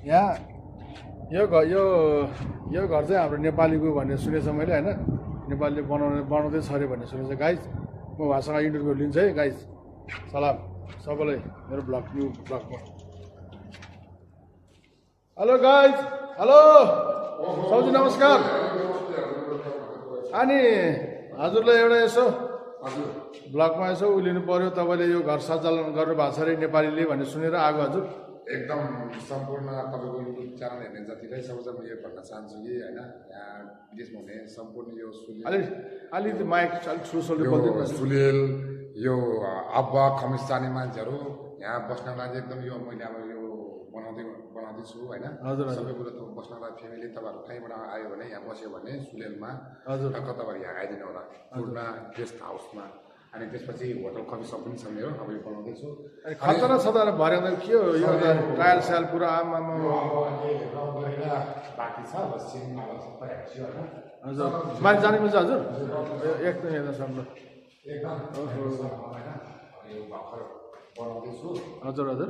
यहाँ यो घर चाहिँ हाम्रो नेपालीको भन्ने सुनेछ मैले होइन नेपालीले बनाउँदैछ अरे भन्ने सुनेछ गाइज म उहाँसँग इन्टरभ्यू लिन्छु है गाइज सलाम सबैलाई मेरो न्यू ब्लगमा हेलो गाइज हेलो साउजी नमस्कार अनि हजुरलाई एउटा यसो ब्लगमा यसो उलिनु पर्यो तपाईँले यो घर सञ्चालन गर्नु भएको छ अरे नेपालीले भन्ने सुनेर आएको हजुर एकदम सम्पूर्ण तपाईँको युट्युब च्यानल हेर्ने जतिलाई सबैजना यो भन्न चाहन्छु कि होइन यहाँ विदेशमा हुने सम्पूर्ण यो अलिकति माइक अलिक सुलेल यो अब्बा खमिस जाने मान्छेहरू यहाँ बस्नलाई चाहिँ एकदम यो मैले अब यो बनाउँदैछु होइन सबै कुरो त बस्नलाई फ्यामिली तपाईँहरू कहीँबाट आयो भने यहाँ बस्यो भने सुलेलमा तपाईँहरू यहाँ आइदिनु होला पूर्ण गेस्ट हाउसमा अनि त्यसपछि होटल कफी सप पनि छ मेरो अब यो बनाउँदैछु खतरा छतरा भरे के हो यो ट्रायल स्याल पुरा आमामा बाँकी छ हजुर माथि जाने मिल्छ हजुर एकदम हेर्न सक्नु हजुर हजुर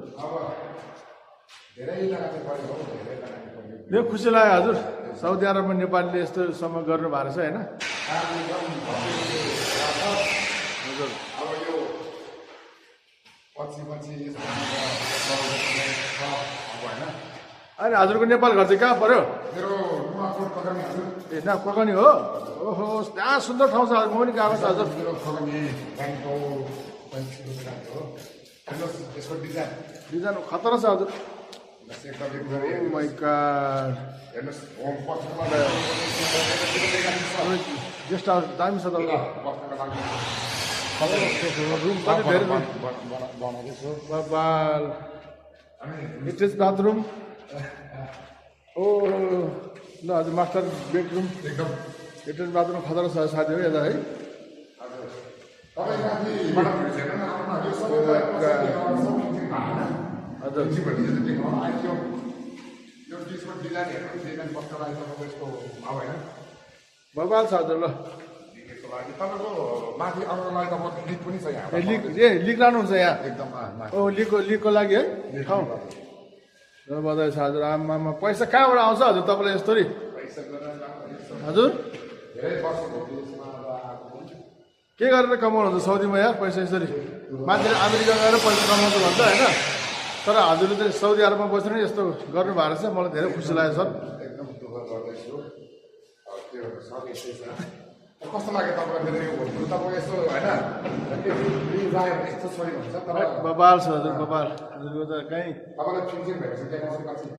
यो खुसी लाग्यो हजुर साउदी अरबमा नेपालीले यस्तोसम्म गर्नु भएको छ होइन अब यो पछि अनि हजुरको नेपाल घर चाहिँ कहाँ पर्यो मेरो ए न कोकनी हो ओहो त्यहाँ सुन्दर ठाउँ छ म पनि गएको छ हजुर डिजाइन खतरा छ हजुर गेस्ट हाउस दामी छ तपाईँको रुम कति धेरै एटेच बाथरुम ओ ल हजुर मास्टर बेडरुम एकदम एटेच बाथरुम खतरा छ साथी हो यता है बबाल छ हजुर ल माथि आउनलाई त म लिक पनि छ यहाँ लिक लानुहुन्छ यहाँ एकदम ओ लिकको लागि है ठाउँ र बधाई छ हजुर आमामा पैसा कहाँबाट आउँछ हजुर तपाईँलाई यस्तो हजुर के गरेर कमाउनुहुन्छ साउदीमा यार पैसा यसरी मान्छेले अमेरिका गएर पैसा कमाउँछ भन्छ होइन तर हजुरले चाहिँ साउदी अरबमा बसेर यस्तो गर्नु भएको रहेछ मलाई धेरै खुसी लाग्यो सर एकदम दुःख गर्दैछु कस्तो लाग्यो तपाईँलाई यो तपाईँ यस्तो होइन यस्तो छोरी हुन्छ तर बबाल छ हजुर बबाल हजुरको त कहीँ तपाईँलाई फिक्सिङ भएको छ